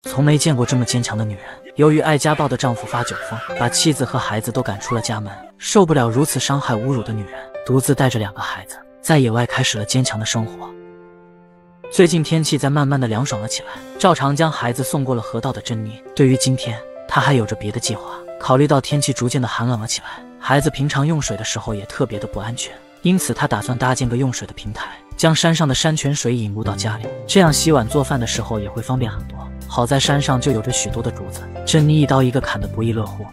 从没见过这么坚强的女人。由于爱家暴的丈夫发酒疯，把妻子和孩子都赶出了家门，受不了如此伤害侮辱的女人，独自带着2个孩子，在野外开始了坚强的生活。最近天气在慢慢的凉爽了起来，照常将孩子送过了河道的珍妮，对于今天，她还有着别的计划。考虑到天气逐渐的寒冷了起来，孩子平常用水的时候也特别的不安全，因此她打算搭建个用水的平台，将山上的山泉水引入到家里，这样洗碗做饭的时候也会方便很多。好在山上就有着许多的竹子，珍妮一刀一个砍得不亦乐乎。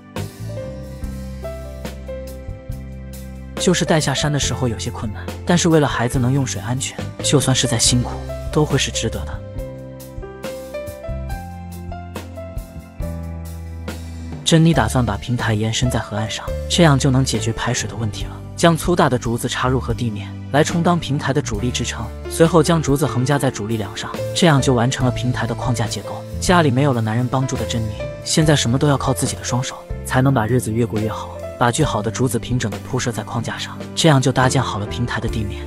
就是带下山的时候有些困难，但是为了孩子能用水安全，就算是再辛苦，都会是值得的。珍妮打算把平台延伸在河岸上，这样就能解决排水的问题了。将粗大的竹子插入河地面，来充当平台的主力支撑，随后将竹子横加在主力梁上，这样就完成了平台的框架结构。家里没有了男人帮助的珍妮，现在什么都要靠自己的双手，才能把日子越过越好。把锯好的竹子平整地铺设在框架上，这样就搭建好了平台的地面。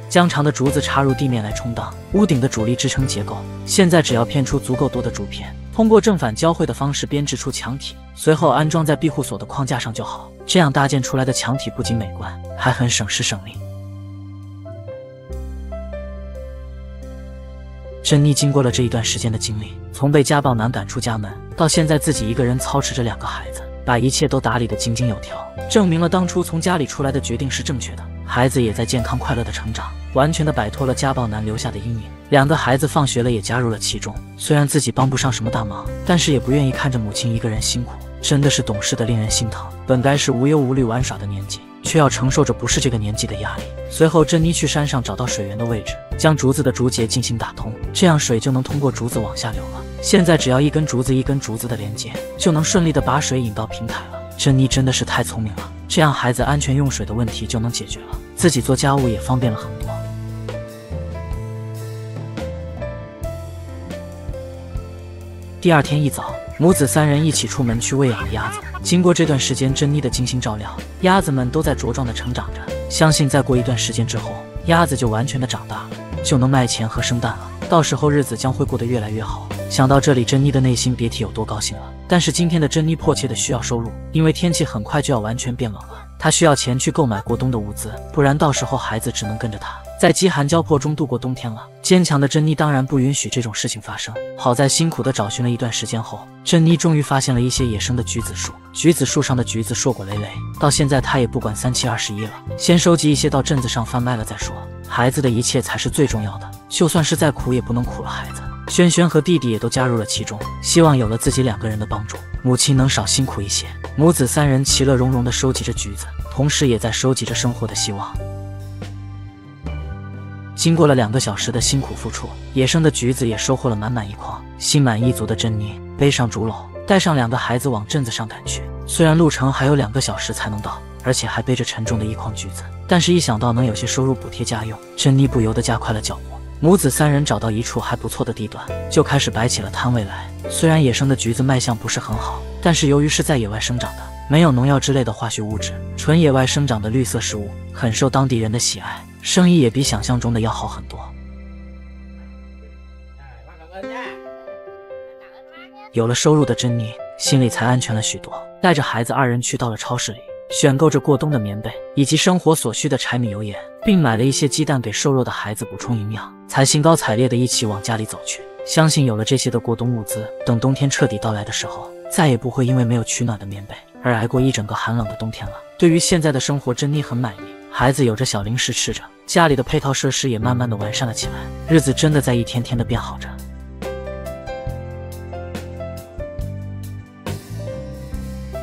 将长的竹子插入地面来充当屋顶的主力支撑结构。现在只要片出足够多的竹片，通过正反交汇的方式编织出墙体，随后安装在庇护所的框架上就好。这样搭建出来的墙体不仅美观，还很省时省力。珍妮经过了这一段时间的经历，从被家暴男赶出家门，到现在自己一个人操持着2个孩子，把一切都打理得井井有条，证明了当初从家里出来的决定是正确的。孩子也在健康快乐的成长，完全的摆脱了家暴男留下的阴影。2个孩子放学了也加入了其中，虽然自己帮不上什么大忙，但是也不愿意看着母亲一个人辛苦，真的是懂事的令人心疼。本该是无忧无虑玩耍的年纪，却要承受着不是这个年纪的压力。随后珍妮去山上找到水源的位置，将竹子的竹节进行打通，这样水就能通过竹子往下流了。现在只要一根竹子一根竹子的连接，就能顺利的把水引到平台了。珍妮真的是太聪明了，这样孩子安全用水的问题就能解决了，自己做家务也方便了很多。第二天一早，母子3人一起出门去喂养了鸭子。经过这段时间珍妮的精心照料，鸭子们都在茁壮的成长着，相信再过一段时间之后，鸭子就完全的长大了，就能卖钱和生蛋了，到时候日子将会过得越来越好。想到这里，珍妮的内心别提有多高兴了。但是今天的珍妮迫切的需要收入，因为天气很快就要完全变冷了，她需要钱去购买过冬的物资，不然到时候孩子只能跟着她在饥寒交迫中度过冬天了。坚强的珍妮当然不允许这种事情发生。好在辛苦的找寻了一段时间后，珍妮终于发现了一些野生的橘子树。橘子树上的橘子硕果累累，到现在她也不管3七21了，先收集一些到镇子上贩卖了再说。孩子的一切才是最重要的，就算是再苦也不能苦了孩子。轩轩和弟弟也都加入了其中，希望有了自己2个人的帮助，母亲能少辛苦一些。母子3人其乐融融地收集着橘子，同时也在收集着生活的希望。经过了2个小时的辛苦付出，野生的橘子也收获了满满一筐。心满意足的珍妮背上竹篓，带上2个孩子往镇子上赶去。虽然路程还有2个小时才能到，而且还背着沉重的一筐橘子，但是一想到能有些收入补贴家用，珍妮不由得加快了脚步。母子3人找到一处还不错的地段，就开始摆起了摊位来。虽然野生的橘子卖相不是很好，但是由于是在野外生长的，没有农药之类的化学物质，纯野外生长的绿色食物，很受当地人的喜爱，生意也比想象中的要好很多。有了收入的珍妮心里才安全了许多，带着孩子2人去到了超市里，选购着过冬的棉被以及生活所需的柴米油盐，并买了一些鸡蛋给瘦弱的孩子补充营养，才兴高采烈地一起往家里走去。相信有了这些的过冬物资，等冬天彻底到来的时候，再也不会因为没有取暖的棉被而挨过一整个寒冷的冬天了。对于现在的生活，珍妮很满意，孩子有着小零食吃着，家里的配套设施也慢慢的完善了起来，日子真的在一天天的变好着。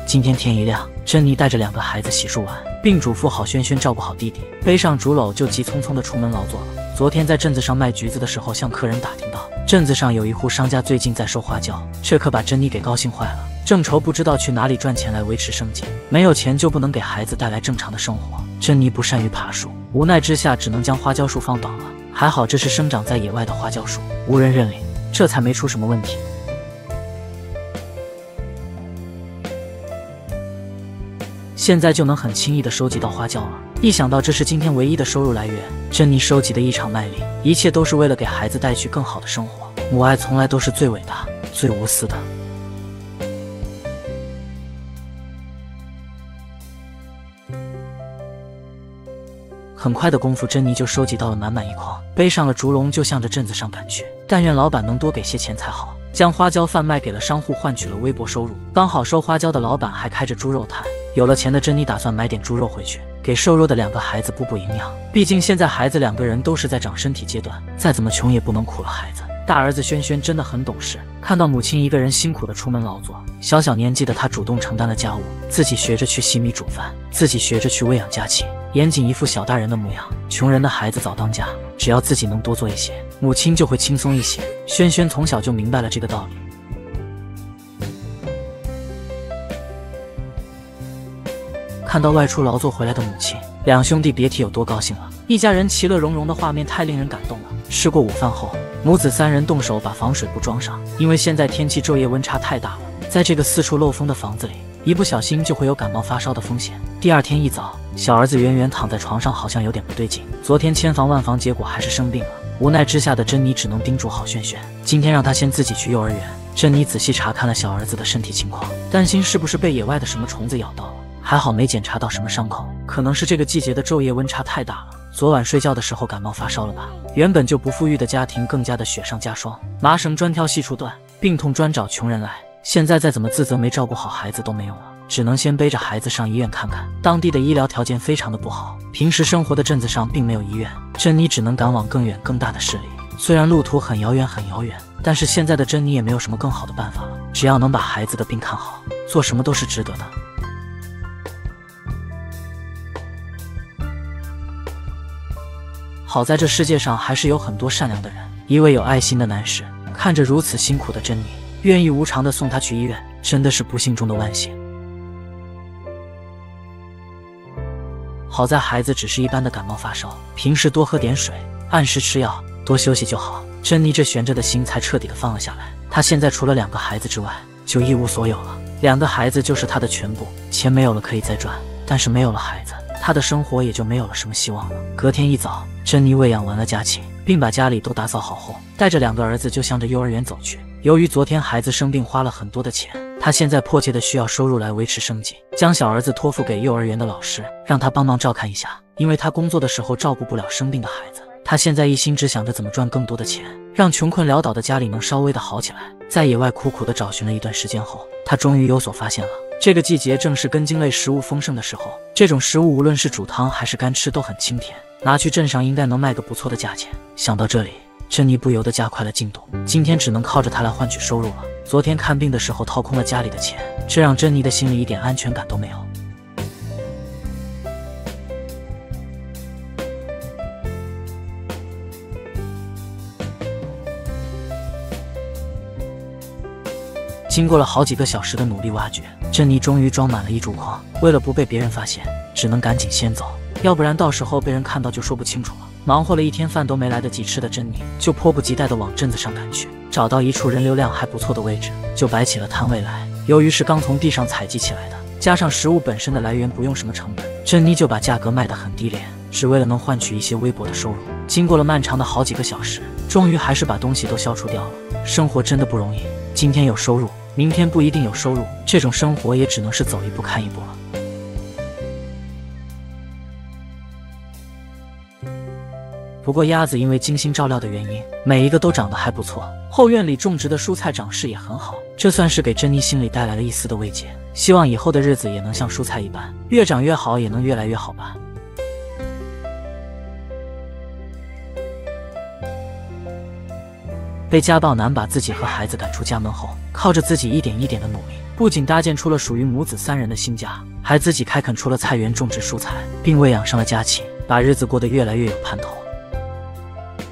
今天天一亮，珍妮带着2个孩子洗漱完，并嘱咐好轩轩照顾好弟弟，背上竹篓就急匆匆的出门劳作了。昨天在镇子上卖橘子的时候，向客人打听到镇子上有一户商家最近在收花椒，这可把珍妮给高兴坏了，正愁不知道去哪里赚钱来维持生计，没有钱就不能给孩子带来正常的生活。珍妮不善于爬树，无奈之下只能将花椒树放倒了，还好这是生长在野外的花椒树，无人认领，这才没出什么问题。现在就能很轻易地收集到花椒了。一想到这是今天唯一的收入来源，珍妮收集的异常卖力，一切都是为了给孩子带去更好的生活。母爱从来都是最伟大、最无私的。很快的功夫，珍妮就收集到了满满一筐，背上了竹笼就向着镇子上赶去。但愿老板能多给些钱才好。将花椒贩卖给了商户，换取了微薄收入。刚好收花椒的老板还开着猪肉摊，有了钱的珍妮打算买点猪肉回去，给瘦弱的2个孩子补补营养。毕竟现在孩子2个人都是在长身体阶段，再怎么穷也不能苦了孩子。大儿子轩轩真的很懂事，看到母亲一个人辛苦的出门劳作，小年纪的他主动承担了家务，自己学着去洗米煮饭，自己学着去喂养家禽，严谨一副小大人的模样。穷人的孩子早当家，只要自己能多做一些，母亲就会轻松一些。轩轩从小就明白了这个道理。看到外出劳作回来的母亲，2兄弟别提有多高兴了。一家人其乐融融的画面太令人感动了。吃过午饭后，母子3人动手把防水布装上，因为现在天气昼夜温差太大了，在这个四处漏风的房子里，一不小心就会有感冒发烧的风险。第2天一早，小儿子圆圆躺在床上，好像有点不对劲。昨天千防万防，结果还是生病了。无奈之下的珍妮只能叮嘱好轩轩，今天让他先自己去幼儿园。珍妮仔细查看了小儿子的身体情况，担心是不是被野外的什么虫子咬到了，还好没检查到什么伤口，可能是这个季节的昼夜温差太大了，昨晚睡觉的时候感冒发烧了吧。原本就不富裕的家庭更加的雪上加霜，麻绳专挑细处断，病痛专找穷人来。现在再怎么自责没照顾好孩子都没用了，只能先背着孩子上医院看看。当地的医疗条件非常的不好，平时生活的镇子上并没有医院，珍妮只能赶往更远更大的市里。虽然路途很遥远，但是现在的珍妮也没有什么更好的办法了，只要能把孩子的病看好，做什么都是值得的。好在这世界上还是有很多善良的人。一位有爱心的男士看着如此辛苦的珍妮，愿意无偿地送她去医院，真的是不幸中的万幸。好在孩子只是一般的感冒发烧，平时多喝点水，按时吃药，多休息就好。珍妮这悬着的心才彻底的放了下来。她现在除了2个孩子之外，就一无所有了。2个孩子就是她的全部，钱没有了可以再赚，但是没有了孩子，她的生活也就没有了什么希望了。隔天一早，珍妮喂养完了家禽，并把家里都打扫好后，带着2个儿子就向着幼儿园走去。由于昨天孩子生病花了很多的钱，她现在迫切的需要收入来维持生计，将小儿子托付给幼儿园的老师，让他帮忙照看一下，因为她工作的时候照顾不了生病的孩子。她现在一心只想着怎么赚更多的钱，让穷困潦倒的家里能稍微的好起来。在野外苦苦的找寻了一段时间后，她终于有所发现了。这个季节正是根茎类食物丰盛的时候，这种食物无论是煮汤还是干吃都很清甜，拿去镇上应该能卖个不错的价钱。想到这里，珍妮不由得加快了进度，今天只能靠着它来换取收入了。昨天看病的时候掏空了家里的钱，这让珍妮的心里一点安全感都没有。经过了好几个小时的努力挖掘，珍妮终于装满了一竹筐。为了不被别人发现，只能赶紧先走，要不然到时候被人看到就说不清楚了。忙活了一天，饭都没来得及吃的珍妮就迫不及待地往镇子上赶去。找到一处人流量还不错的位置，就摆起了摊位来。由于是刚从地上采集起来的，加上食物本身的来源不用什么成本，珍妮就把价格卖得很低廉，只为了能换取一些微薄的收入。经过了漫长的好几个小时，终于还是把东西都消除掉了。生活真的不容易，今天有收入，明天不一定有收入，这种生活也只能是走一步看一步了。不过鸭子因为精心照料的原因，每一个都长得还不错。后院里种植的蔬菜长势也很好，这算是给珍妮心里带来了一丝的慰藉。希望以后的日子也能像蔬菜一般，越长越好，也能越来越好吧。被家暴男把自己和孩子赶出家门后，靠着自己一点一点的努力，不仅搭建出了属于母子3人的新家，还自己开垦出了菜园，种植蔬菜，并喂养上了家禽，把日子过得越来越有盼头。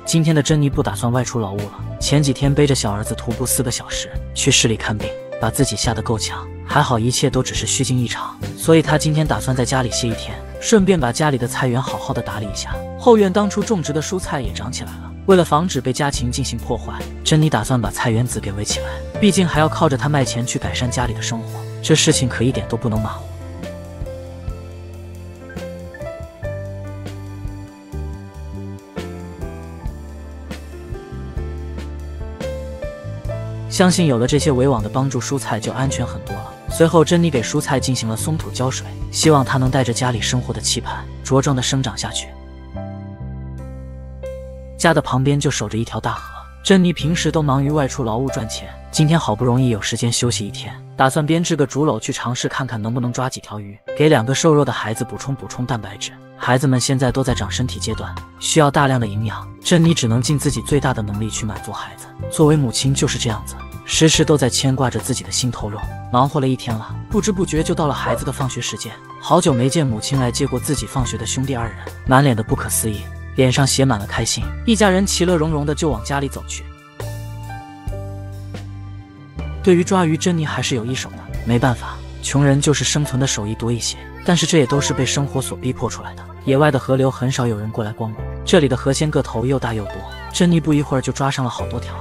今天的珍妮不打算外出劳务了。前几天背着小儿子徒步4个小时去市里看病，把自己吓得够呛。还好一切都只是虚惊一场，所以他今天打算在家里歇一天，顺便把家里的菜园好好的打理一下。后院当初种植的蔬菜也长起来了，为了防止被家禽进行破坏，珍妮打算把菜园子给围起来，毕竟还要靠着他卖钱去改善家里的生活，这事情可一点都不能马虎。相信有了这些围网的帮助，蔬菜就安全很多了。随后，珍妮给蔬菜进行了松土浇水，希望它能带着家里生活的期盼，茁壮的生长下去。家的旁边就守着一条大河，珍妮平时都忙于外出劳务赚钱，今天好不容易有时间休息一天，打算编织个竹篓去尝试看看能不能抓几条鱼，给2个瘦弱的孩子补充蛋白质。孩子们现在都在长身体阶段，需要大量的营养，珍妮只能尽自己最大的能力去满足孩子。作为母亲就是这样子，时时都在牵挂着自己的心头肉。忙活了一天了，不知不觉就到了孩子的放学时间。好久没见母亲来接过自己放学的兄弟2人，满脸的不可思议，脸上写满了开心。一家人其乐融融的就往家里走去。对于抓鱼，珍妮还是有一手的。没办法，穷人就是生存的手艺多一些，但是这也都是被生活所逼迫出来的。野外的河流很少有人过来光顾，这里的河鲜个头又大又多，珍妮不一会儿就抓上了好多条。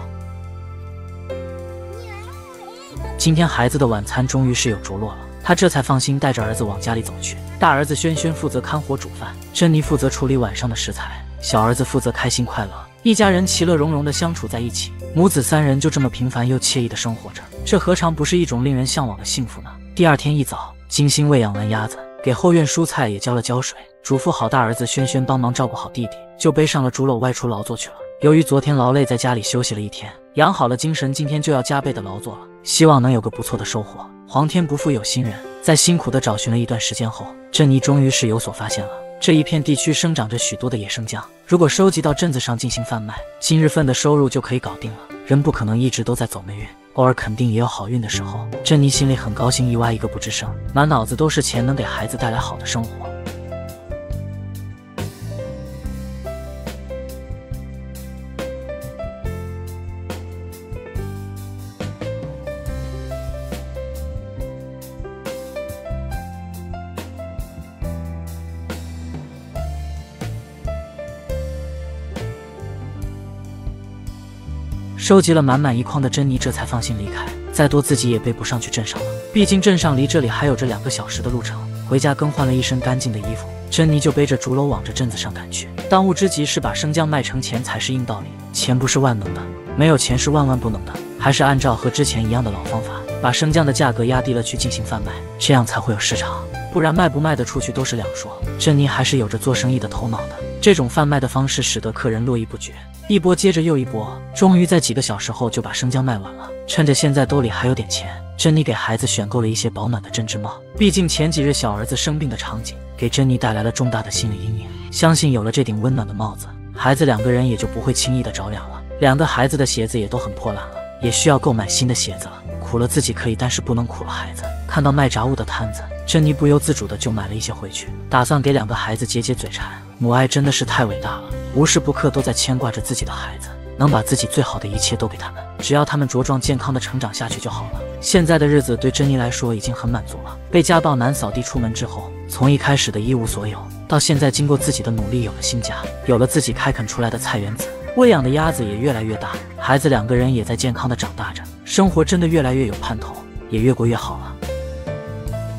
今天孩子的晚餐终于是有着落了，他这才放心带着儿子往家里走去。大儿子轩轩负责看火煮饭，珍妮负责处理晚上的食材，小儿子负责开心快乐。一家人其乐融融地相处在一起，母子3人就这么平凡又惬意地生活着，这何尝不是一种令人向往的幸福呢？第2天一早，精心喂养完鸭子，给后院蔬菜也浇了浇水，嘱咐好大儿子轩轩帮忙照顾好弟弟，就背上了竹篓外出劳作去了。由于昨天劳累，在家里休息了一天，养好了精神，今天就要加倍的劳作了，希望能有个不错的收获。皇天不负有心人，在辛苦的找寻了一段时间后，珍妮终于是有所发现了。这一片地区生长着许多的野生姜，如果收集到镇子上进行贩卖，今日份的收入就可以搞定了。人不可能一直都在走霉运，偶尔肯定也有好运的时候。珍妮心里很高兴，一挖一个不吱声，满脑子都是钱能给孩子带来好的生活。收集了满满一筐的珍妮这才放心离开，再多自己也背不上去镇上了，毕竟镇上离这里还有着2个小时的路程。回家更换了一身干净的衣服，珍妮就背着竹篓往着镇子上赶去。当务之急是把生姜卖成钱才是硬道理，钱不是万能的，没有钱是万万不能的，还是按照和之前一样的老方法，把生姜的价格压低了去进行贩卖，这样才会有市场，不然卖不卖得出去都是两说。珍妮还是有着做生意的头脑的，这种贩卖的方式使得客人络绎不绝，一波接着又一波，终于在几个小时后就把生姜卖完了。趁着现在兜里还有点钱，珍妮给孩子选购了一些保暖的针织帽，毕竟前几日小儿子生病的场景给珍妮带来了重大的心理阴影，相信有了这顶温暖的帽子，孩子2个人也就不会轻易的着凉了。2个孩子的鞋子也都很破烂了，也需要购买新的鞋子了。苦了自己可以，但是不能苦了孩子。看到卖杂物的摊子，珍妮不由自主的就买了一些回去，打算给2个孩子解解嘴馋。母爱真的是太伟大了，无时不刻都在牵挂着自己的孩子，能把自己最好的一切都给他们，只要他们茁壮健康的成长下去就好了。现在的日子对珍妮来说已经很满足了。被家暴男扫地出门之后，从一开始的一无所有，到现在经过自己的努力有了新家，有了自己开垦出来的菜园子，喂养的鸭子也越来越大，孩子2个人也在健康的长大着，生活真的越来越有盼头，也越过越好了。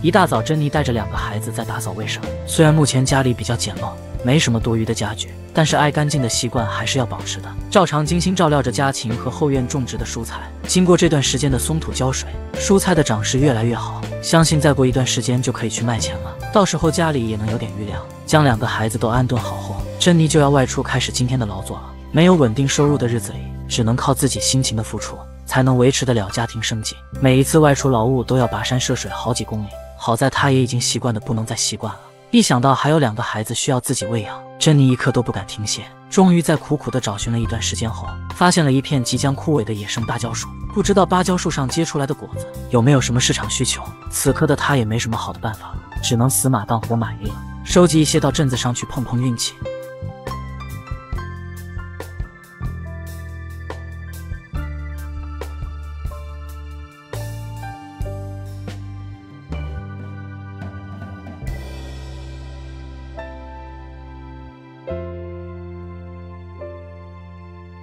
一大早，珍妮带着2个孩子在打扫卫生。虽然目前家里比较简陋，没什么多余的家具，但是爱干净的习惯还是要保持的。照常精心照料着家禽和后院种植的蔬菜。经过这段时间的松土浇水，蔬菜的长势越来越好，相信再过一段时间就可以去卖钱了。到时候家里也能有点余粮。将2个孩子都安顿好后，珍妮就要外出开始今天的劳作了。没有稳定收入的日子里，只能靠自己辛勤的付出，才能维持得了家庭生计。每一次外出劳务都要跋山涉水好几公里，好在她也已经习惯的不能再习惯了。一想到还有2个孩子需要自己喂养，珍妮一刻都不敢停歇。终于在苦苦的找寻了一段时间后，发现了一片即将枯萎的野生芭蕉树。不知道芭蕉树上结出来的果子有没有什么市场需求。此刻的她也没什么好的办法了，只能死马当活马医了，收集一些到镇子上去碰碰运气。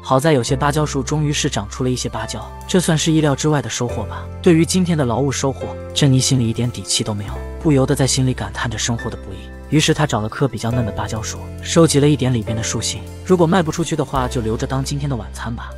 好在有些芭蕉树终于是长出了一些芭蕉，这算是意料之外的收获吧。对于今天的劳务收获，珍妮心里一点底气都没有，不由得在心里感叹着生活的不易。于是她找了棵比较嫩的芭蕉树，收集了一点里边的树芯，如果卖不出去的话，就留着当今天的晚餐吧。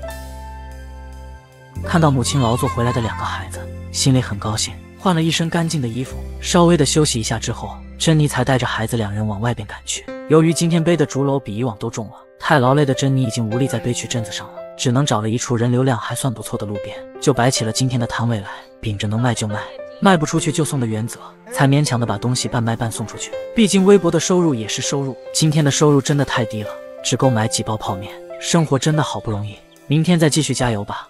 看到母亲劳作回来的2个孩子，心里很高兴。换了一身干净的衣服，稍微的休息一下之后，珍妮才带着孩子2人往外边赶去。由于今天背的竹篓比以往都重了，太劳累的珍妮已经无力再背去镇子上了，只能找了一处人流量还算不错的路边，就摆起了今天的摊位来，秉着能卖就卖，卖不出去就送的原则，才勉强的把东西半卖半送出去。毕竟微薄的收入也是收入，今天的收入真的太低了，只够买几包泡面，生活真的好不容易，明天再继续加油吧。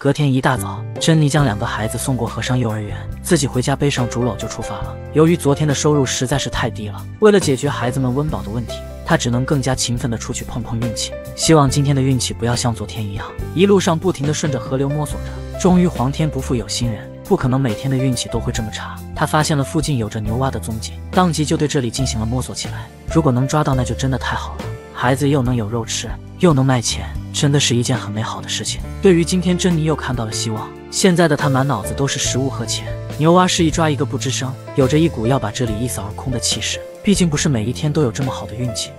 隔天一大早，珍妮将2个孩子送过河上幼儿园，自己回家背上竹篓就出发了。由于昨天的收入实在是太低了，为了解决孩子们温饱的问题，她只能更加勤奋地出去碰碰运气，希望今天的运气不要像昨天一样，一路上不停地顺着河流摸索着。终于皇天不负有心人，不可能每天的运气都会这么差。她发现了附近有着牛蛙的踪迹，当即就对这里进行了摸索起来。如果能抓到，那就真的太好了，孩子又能有肉吃，又能卖钱，真的是一件很美好的事情。对于今天，珍妮又看到了希望。现在的她满脑子都是食物和钱，牛蛙是一抓一个不吱声，有着一股要把这里一扫而空的气势。毕竟不是每一天都有这么好的运气。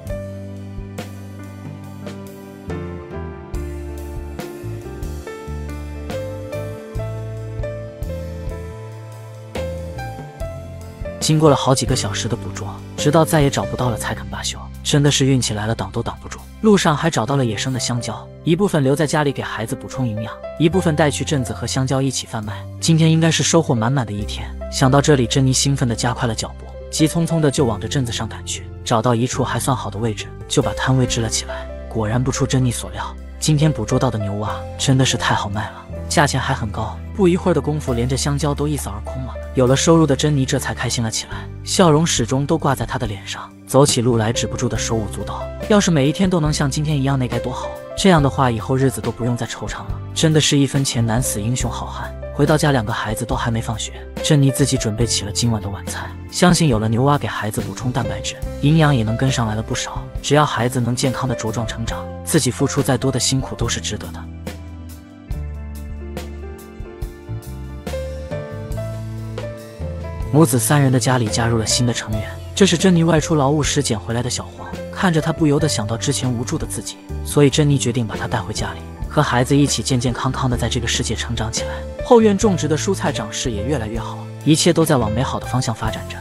经过了好几个小时的捕捉，直到再也找不到了才肯罢休。真的是运气来了挡都挡不住。路上还找到了野生的香蕉，一部分留在家里给孩子补充营养，一部分带去镇子和香蕉一起贩卖。今天应该是收获满满的一天。想到这里，珍妮兴奋地加快了脚步，急匆匆地就往着镇子上赶去。找到一处还算好的位置，就把摊位支了起来。果然不出珍妮所料，今天捕捉到的牛蛙真的是太好卖了，价钱还很高。不一会儿的功夫，连着香蕉都一扫而空了。有了收入的珍妮这才开心了起来，笑容始终都挂在她的脸上，走起路来止不住的手舞足蹈。要是每一天都能像今天一样，那该多好！这样的话，以后日子都不用再惆怅了。真的是一分钱难死英雄好汉。回到家，2个孩子都还没放学，珍妮自己准备起了今晚的晚餐。相信有了牛蛙给孩子补充蛋白质，营养也能跟上来了不少。只要孩子能健康的茁壮成长，自己付出再多的辛苦都是值得的。母子3人的家里加入了新的成员，这是珍妮外出劳务时捡回来的小黄。看着他，不由得想到之前无助的自己，所以珍妮决定把他带回家里，和孩子一起健健康康的在这个世界成长起来。后院种植的蔬菜长势也越来越好，一切都在往美好的方向发展着。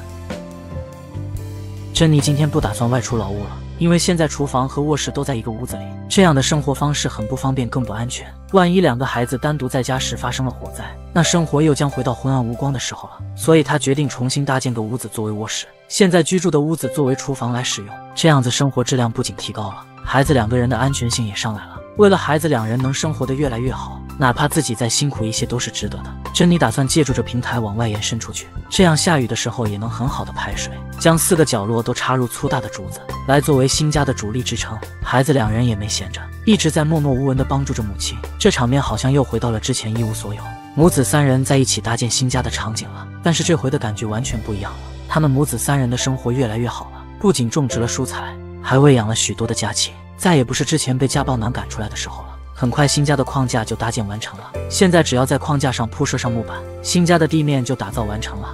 珍妮今天不打算外出劳务了，因为现在厨房和卧室都在一个屋子里，这样的生活方式很不方便，更不安全。万一2个孩子单独在家时发生了火灾，那生活又将回到昏暗无光的时候了。所以他决定重新搭建个屋子作为卧室，现在居住的屋子作为厨房来使用。这样子生活质量不仅提高了，孩子2个人的安全性也上来了。为了孩子2人能生活得越来越好，哪怕自己再辛苦一些都是值得的。珍妮打算借助这平台往外延伸出去，这样下雨的时候也能很好的排水。将4个角落都插入粗大的竹子，来作为新家的主力支撑。孩子2人也没闲着，一直在默默无闻地帮助着母亲。这场面好像又回到了之前一无所有，母子3人在一起搭建新家的场景了。但是这回的感觉完全不一样了，他们母子3人的生活越来越好了，不仅种植了蔬菜，还喂养了许多的家禽，再也不是之前被家暴男赶出来的时候了。很快新家的框架就搭建完成了，现在只要在框架上铺设上木板，新家的地面就打造完成了。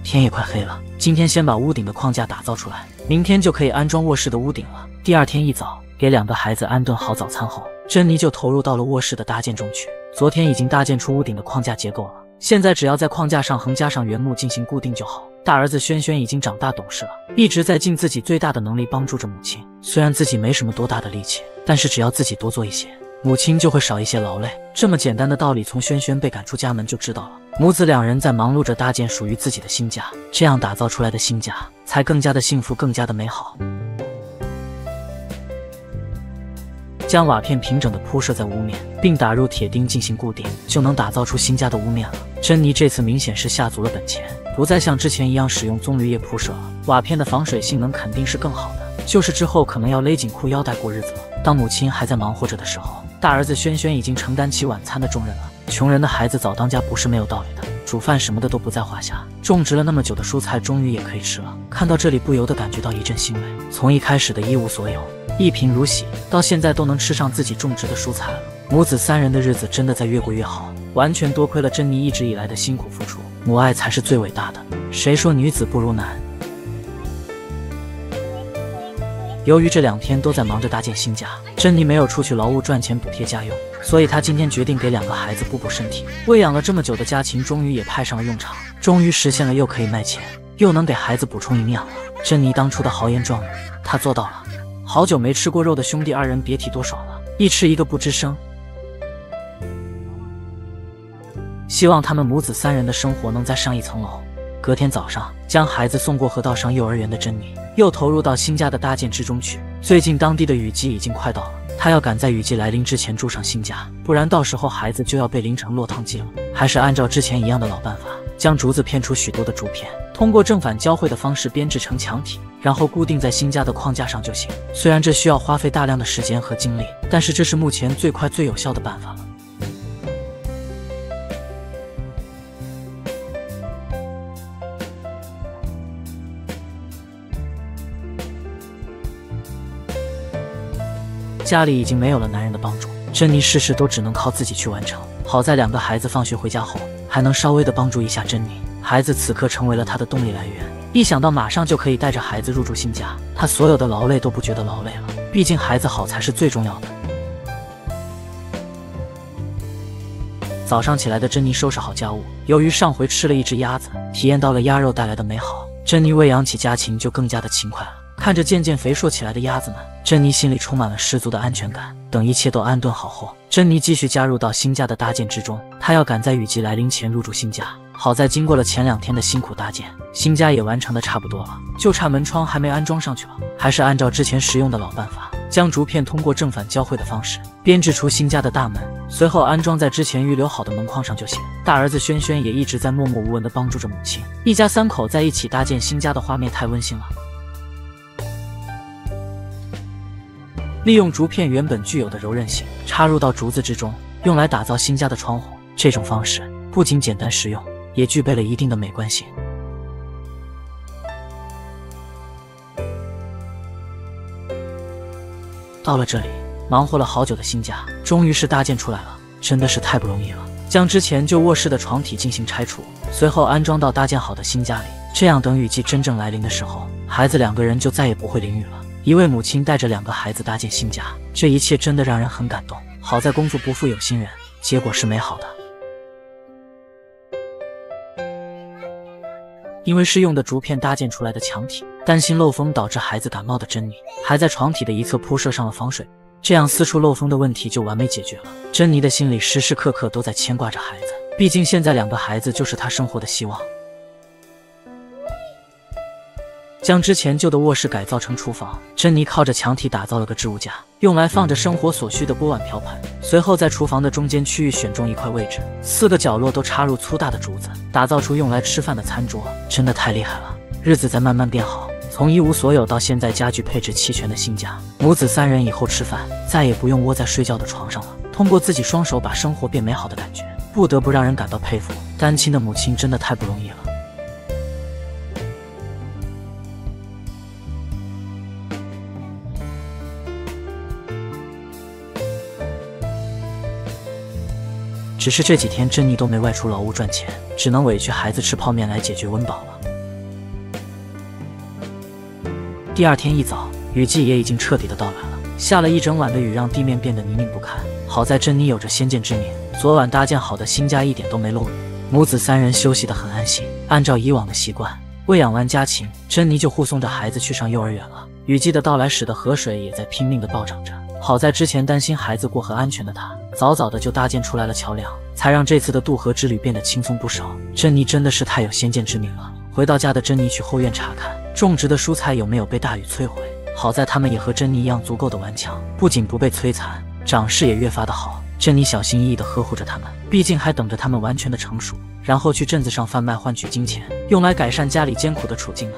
天也快黑了，今天先把屋顶的框架打造出来，明天就可以安装卧室的屋顶了。第2天一早，给2个孩子安顿好早餐后，珍妮就投入到了卧室的搭建中去。昨天已经搭建出屋顶的框架结构了，现在只要在框架上横加上原木进行固定就好。大儿子轩轩已经长大懂事了，一直在尽自己最大的能力帮助着母亲。虽然自己没什么多大的力气，但是只要自己多做一些，母亲就会少一些劳累。这么简单的道理，从轩轩被赶出家门就知道了。母子2人在忙碌着搭建属于自己的新家，这样打造出来的新家才更加的幸福，更加的美好。将瓦片平整的铺设在屋面，并打入铁钉进行固定，就能打造出新家的屋面了。珍妮这次明显是下足了本钱，不再像之前一样使用棕榈叶铺设了，瓦片的防水性能肯定是更好的，就是之后可能要勒紧裤腰带过日子了。当母亲还在忙活着的时候，大儿子轩轩已经承担起晚餐的重任了。穷人的孩子早当家不是没有道理的，煮饭什么的都不在话下。种植了那么久的蔬菜终于也可以吃了，看到这里不由得感觉到一阵欣慰。从一开始的一无所有，一贫如洗，到现在都能吃上自己种植的蔬菜了。母子3人的日子真的在越过越好。完全多亏了珍妮一直以来的辛苦付出。母爱才是最伟大的，谁说女子不如男？由于这2天都在忙着搭建新家，珍妮没有出去劳务赚钱补贴家用，所以她今天决定给2个孩子补补身体。喂养了这么久的家禽终于也派上了用场，终于实现了又可以卖钱，又能给孩子补充营养了。珍妮当初的豪言壮语，她做到了。好久没吃过肉的兄弟2人别提多爽了，一吃一个不吱声。希望他们母子3人的生活能再上一层楼。隔天早上，将孩子送过河道上幼儿园的珍妮，又投入到新家的搭建之中去。最近当地的雨季已经快到了，她要赶在雨季来临之前住上新家，不然到时候孩子就要被淋成落汤鸡了。还是按照之前一样的老办法，将竹子片出许多的竹片，通过正反交汇的方式编制成墙体，然后固定在新家的框架上就行。虽然这需要花费大量的时间和精力，但是这是目前最快最有效的办法了。家里已经没有了男人的帮助，珍妮事事都只能靠自己去完成。好在2个孩子放学回家后，还能稍微的帮助一下珍妮。孩子此刻成为了她的动力来源，一想到马上就可以带着孩子入住新家，她所有的劳累都不觉得劳累了。毕竟孩子好才是最重要的。早上起来的珍妮收拾好家务，由于上回吃了一只鸭子，体验到了鸭肉带来的美好，珍妮喂养起家禽就更加的勤快了。看着渐渐肥硕起来的鸭子们，珍妮心里充满了十足的安全感。等一切都安顿好后，珍妮继续加入到新家的搭建之中。她要赶在雨季来临前入住新家。好在经过了前2天的辛苦搭建，新家也完成的差不多了，就差门窗还没安装上去了。还是按照之前实用的老办法，将竹片通过正反交汇的方式编制出新家的大门，随后安装在之前预留好的门框上就行。大儿子轩轩也一直在默默无闻地帮助着母亲。一家3口在一起搭建新家的画面太温馨了。利用竹片原本具有的柔韧性，插入到竹子之中，用来打造新家的窗户。这种方式不仅简单实用，也具备了一定的美观性。到了这里，忙活了好久的新家终于是搭建出来了，真的是太不容易了。将之前旧卧室的床体进行拆除，随后安装到搭建好的新家里，这样等雨季真正来临的时候，孩子2个人就再也不会淋雨了。一位母亲带着2个孩子搭建新家，这一切真的让人很感动。好在工作不负有心人，结果是美好的。因为是用的竹片搭建出来的墙体，担心漏风导致孩子感冒的珍妮，还在床体的一侧铺设上了防水，这样四处漏风的问题就完美解决了。珍妮的心里时时刻刻都在牵挂着孩子，毕竟现在2个孩子就是她生活的希望。将之前旧的卧室改造成厨房，珍妮靠着墙体打造了个置物架，用来放着生活所需的锅碗瓢盆。随后在厨房的中间区域选中一块位置，4个角落都插入粗大的竹子，打造出用来吃饭的餐桌，真的太厉害了。日子在慢慢变好，从一无所有到现在家具配置齐全的新家，母子3人以后吃饭再也不用窝在睡觉的床上了，通过自己双手把生活变美好的感觉，不得不让人感到佩服。单亲的母亲真的太不容易了。只是这几天珍妮都没外出劳务赚钱，只能委屈孩子吃泡面来解决温饱了。第2天一早，雨季也已经彻底的到来了，下了一整晚的雨让地面变得泥泞不堪。好在珍妮有着先见之明，昨晚搭建好的新家一点都没漏雨，母子3人休息得很安心。按照以往的习惯，喂养完家禽，珍妮就护送着孩子去上幼儿园了。雨季的到来使得河水也在拼命的暴涨着。好在之前担心孩子过河安全的他，早早的就搭建出来了桥梁，才让这次的渡河之旅变得轻松不少。珍妮真的是太有先见之明了。回到家的珍妮去后院查看种植的蔬菜有没有被大雨摧毁，好在它们也和珍妮一样足够的顽强，不仅不被摧残，长势也越发的好。珍妮小心翼翼地呵护着它们，毕竟还等着它们完全的成熟，然后去镇子上贩卖换取金钱，用来改善家里艰苦的处境了。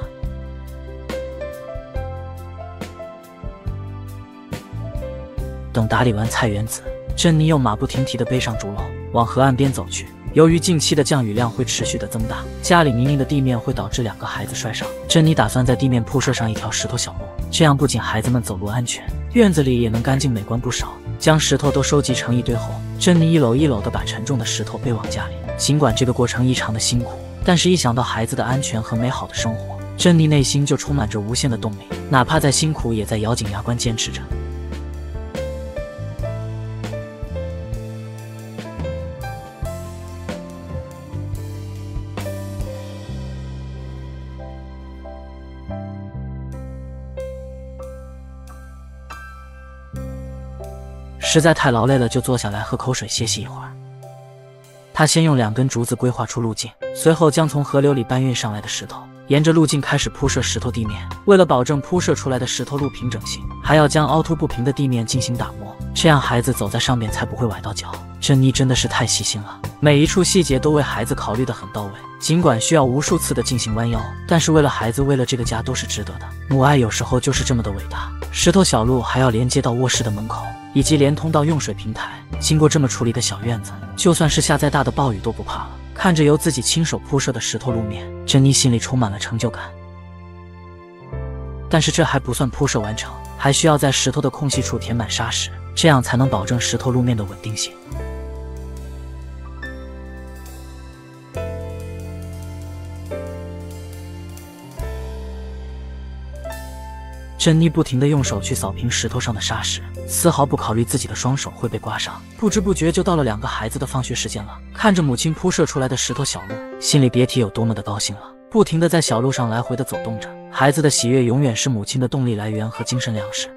等打理完菜园子，珍妮又马不停蹄地背上竹篓往河岸边走去。由于近期的降雨量会持续的增大，家里泥泞的地面会导致2个孩子摔伤。珍妮打算在地面铺设上一条石头小路，这样不仅孩子们走路安全，院子里也能干净美观不少。将石头都收集成一堆后，珍妮一篓一篓地把沉重的石头背往家里。尽管这个过程异常的辛苦，但是一想到孩子的安全和美好的生活，珍妮内心就充满着无限的动力，哪怕再辛苦，也在咬紧牙关坚持着。实在太劳累了，就坐下来喝口水歇息一会儿。他先用2根竹子规划出路径，随后将从河流里搬运上来的石头沿着路径开始铺设石头地面。为了保证铺设出来的石头路平整性，还要将凹凸不平的地面进行打磨，这样孩子走在上面才不会崴到脚。珍妮真的是太细心了，每一处细节都为孩子考虑得很到位。尽管需要无数次的进行弯腰，但是为了孩子，为了这个家，都是值得的。母爱有时候就是这么的伟大。石头小路还要连接到卧室的门口，以及连通到用水平台。经过这么处理的小院子，就算是下再大的暴雨都不怕了。看着由自己亲手铺设的石头路面，珍妮心里充满了成就感。但是这还不算铺设完成，还需要在石头的空隙处填满沙石，这样才能保证石头路面的稳定性。珍妮不停地用手去扫平石头上的沙石，丝毫不考虑自己的双手会被刮伤。不知不觉就到了2个孩子的放学时间了。看着母亲铺设出来的石头小路，心里别提有多么的高兴了。不停地在小路上来回地走动着，孩子的喜悦永远是母亲的动力来源和精神粮食。